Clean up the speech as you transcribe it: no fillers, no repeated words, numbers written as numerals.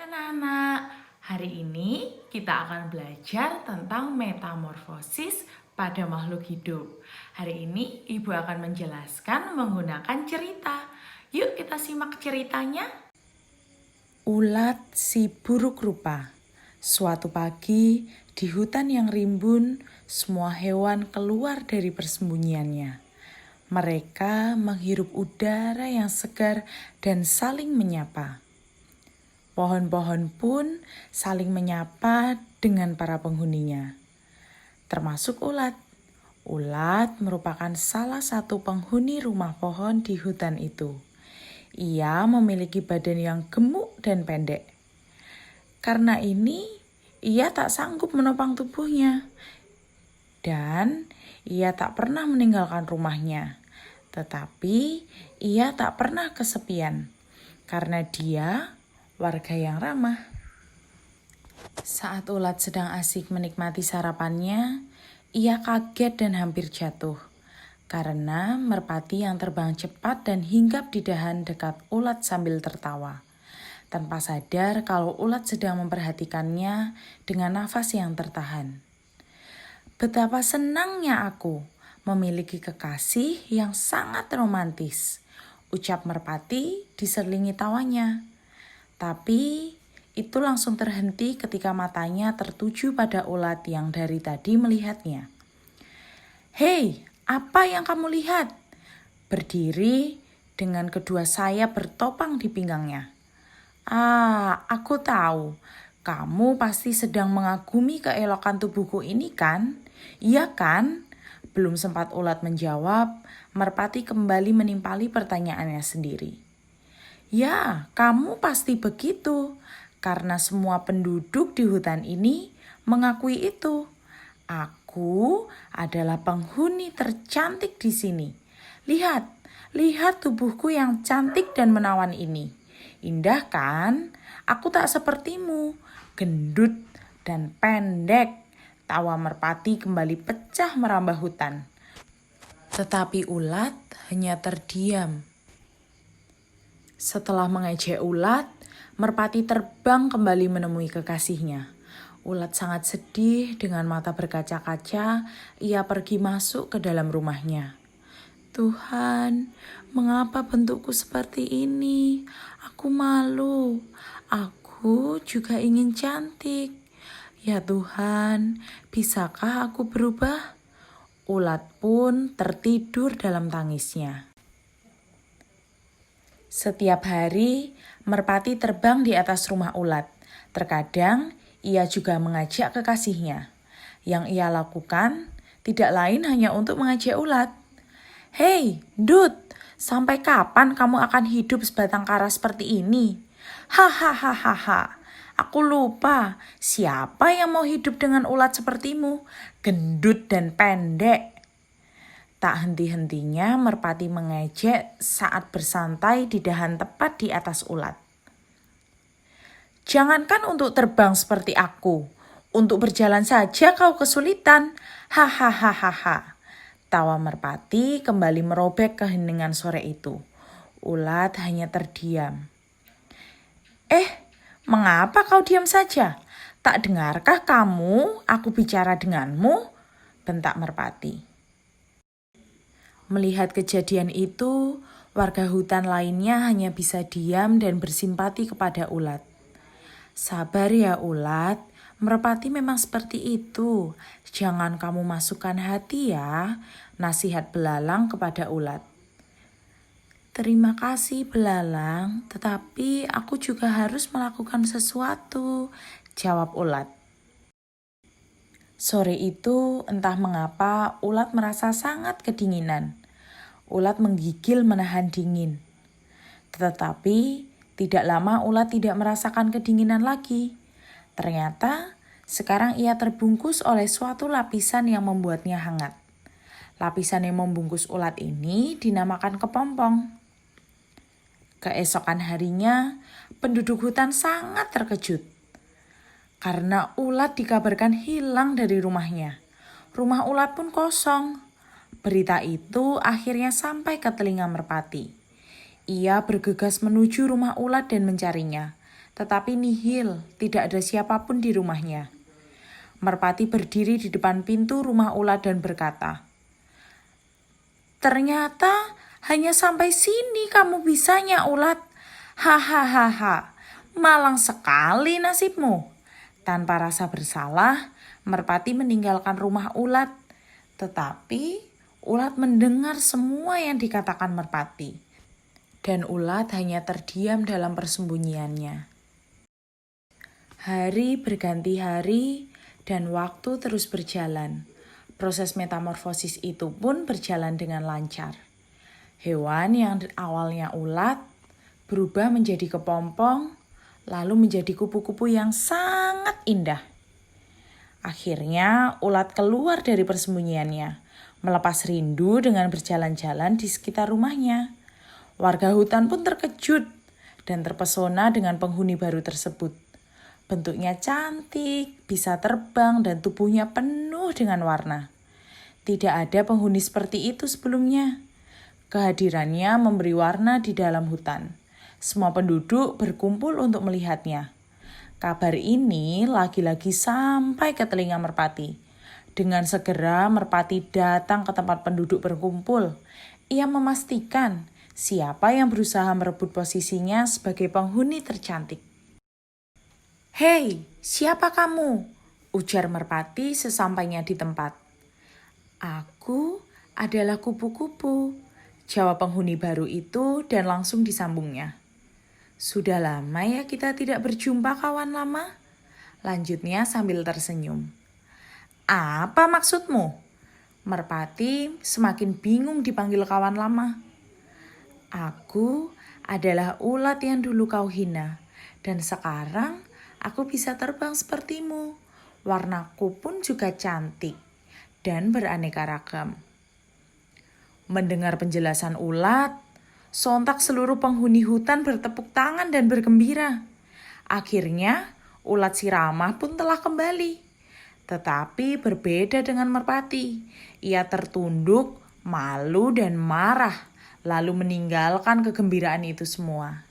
anak-anak, hari ini kita akan belajar tentang metamorfosis pada makhluk hidup. Hari ini Ibu akan menjelaskan menggunakan cerita. Yuk kita simak ceritanya. Ulat si buruk rupa. Suatu pagi, di hutan yang rimbun, semua hewan keluar dari persembunyiannya. Mereka menghirup udara yang segar dan saling menyapa. Pohon-pohon pun saling menyapa dengan para penghuninya, termasuk ulat. Ulat merupakan salah satu penghuni rumah pohon di hutan itu. Ia memiliki badan yang gemuk dan pendek. Karena ini, ia tak sanggup menopang tubuhnya. Dan ia tak pernah meninggalkan rumahnya. Tetapi ia tak pernah kesepian. Karena dia warga yang ramah. Saat ulat sedang asik menikmati sarapannya, ia kaget dan hampir jatuh. Karena merpati yang terbang cepat dan hinggap di dahan dekat ulat sambil tertawa. Tanpa sadar kalau ulat sedang memperhatikannya dengan nafas yang tertahan. Betapa senangnya aku memiliki kekasih yang sangat romantis, ucap merpati diselingi tawanya. Tapi itu langsung terhenti ketika matanya tertuju pada ulat yang dari tadi melihatnya. Hei, apa yang kamu lihat? Berdiri dengan kedua sayap bertopang di pinggangnya. Aku tahu. Kamu pasti sedang mengagumi keelokan tubuhku ini kan? Iya kan? Belum sempat ulat menjawab, merpati kembali menimpali pertanyaannya sendiri. Ya, kamu pasti begitu. Karena semua penduduk di hutan ini mengakui itu. Aku adalah penghuni tercantik di sini. Lihat tubuhku yang cantik dan menawan ini. Indah kan? Aku tak sepertimu, gendut dan pendek. Tawa merpati kembali pecah merambah hutan. Tetapi ulat hanya terdiam. Setelah mengejek ulat, merpati terbang kembali menemui kekasihnya. Ulat sangat sedih dengan mata berkaca-kaca, ia pergi masuk ke dalam rumahnya. Tuhan, mengapa bentukku seperti ini? Aku malu. Aku juga ingin cantik. Ya Tuhan, bisakah aku berubah? Ulat pun tertidur dalam tangisnya. Setiap hari, merpati terbang di atas rumah ulat. Terkadang, ia juga mengajak kekasihnya. Yang ia lakukan tidak lain hanya untuk mengajak ulat. Hei, Dut, sampai kapan kamu akan hidup sebatang kara seperti ini? Hahaha, aku lupa siapa yang mau hidup dengan ulat sepertimu, gendut dan pendek. Tak henti-hentinya merpati mengejek saat bersantai di dahan tepat di atas ulat. Jangankan untuk terbang seperti aku, untuk berjalan saja kau kesulitan. Hahaha. Tawa merpati kembali merobek keheningan sore itu. Ulat hanya terdiam. Mengapa kau diam saja? Tak dengarkah kamu aku bicara denganmu? Bentak merpati. Melihat kejadian itu, warga hutan lainnya hanya bisa diam dan bersimpati kepada ulat. Sabar ya ulat, merpati memang seperti itu. Jangan kamu masukkan hati ya, nasihat belalang kepada ulat. Terima kasih belalang, tetapi aku juga harus melakukan sesuatu, jawab ulat. Sore itu entah mengapa ulat merasa sangat kedinginan. Ulat menggigil menahan dingin. Tetapi tidak lama ulat tidak merasakan kedinginan lagi. Ternyata sekarang ia terbungkus oleh suatu lapisan yang membuatnya hangat. Lapisan yang membungkus ulat ini dinamakan kepompong. Keesokan harinya, penduduk hutan sangat terkejut. Karena ulat dikabarkan hilang dari rumahnya. Rumah ulat pun kosong. Berita itu akhirnya sampai ke telinga merpati. Ia bergegas menuju rumah ulat dan mencarinya. tetapi nihil, tidak ada siapapun di rumahnya. Merpati berdiri di depan pintu rumah ulat dan berkata, "Ternyata hanya sampai sini kamu bisanya, ulat. Hahaha, malang sekali nasibmu." Tanpa rasa bersalah, merpati meninggalkan rumah ulat. Tetapi ulat mendengar semua yang dikatakan merpati. Dan ulat hanya terdiam dalam persembunyiannya. Hari berganti hari dan waktu terus berjalan. Proses metamorfosis itu pun berjalan dengan lancar. Hewan yang awalnya ulat berubah menjadi kepompong, lalu menjadi kupu-kupu yang sangat indah. Akhirnya ulat keluar dari persembunyiannya, melepas rindu dengan berjalan-jalan di sekitar rumahnya. Warga hutan pun terkejut dan terpesona dengan penghuni baru tersebut. Bentuknya cantik, bisa terbang, dan tubuhnya penuh dengan warna. Tidak ada penghuni seperti itu sebelumnya. Kehadirannya memberi warna di dalam hutan. Semua penduduk berkumpul untuk melihatnya. Kabar ini lagi-lagi sampai ke telinga merpati. Dengan segera merpati datang ke tempat penduduk berkumpul. Ia memastikan siapa yang berusaha merebut posisinya sebagai penghuni tercantik. "Hei, siapa kamu?" ujar merpati sesampainya di tempat. "Aku adalah kupu-kupu," jawab penghuni baru itu dan langsung disambungnya. "Sudah lama ya kita tidak berjumpa, kawan lama," lanjutnya sambil tersenyum. "Apa maksudmu?" Merpati semakin bingung dipanggil kawan lama. "Aku adalah ulat yang dulu kau hina, dan sekarang aku bisa terbang sepertimu. Warnaku pun juga cantik dan beraneka ragam." Mendengar penjelasan ulat, sontak seluruh penghuni hutan bertepuk tangan dan bergembira. Akhirnya, ulat si ramah pun telah kembali. Tetapi berbeda dengan merpati. Ia tertunduk, malu dan marah, lalu meninggalkan kegembiraan itu semua.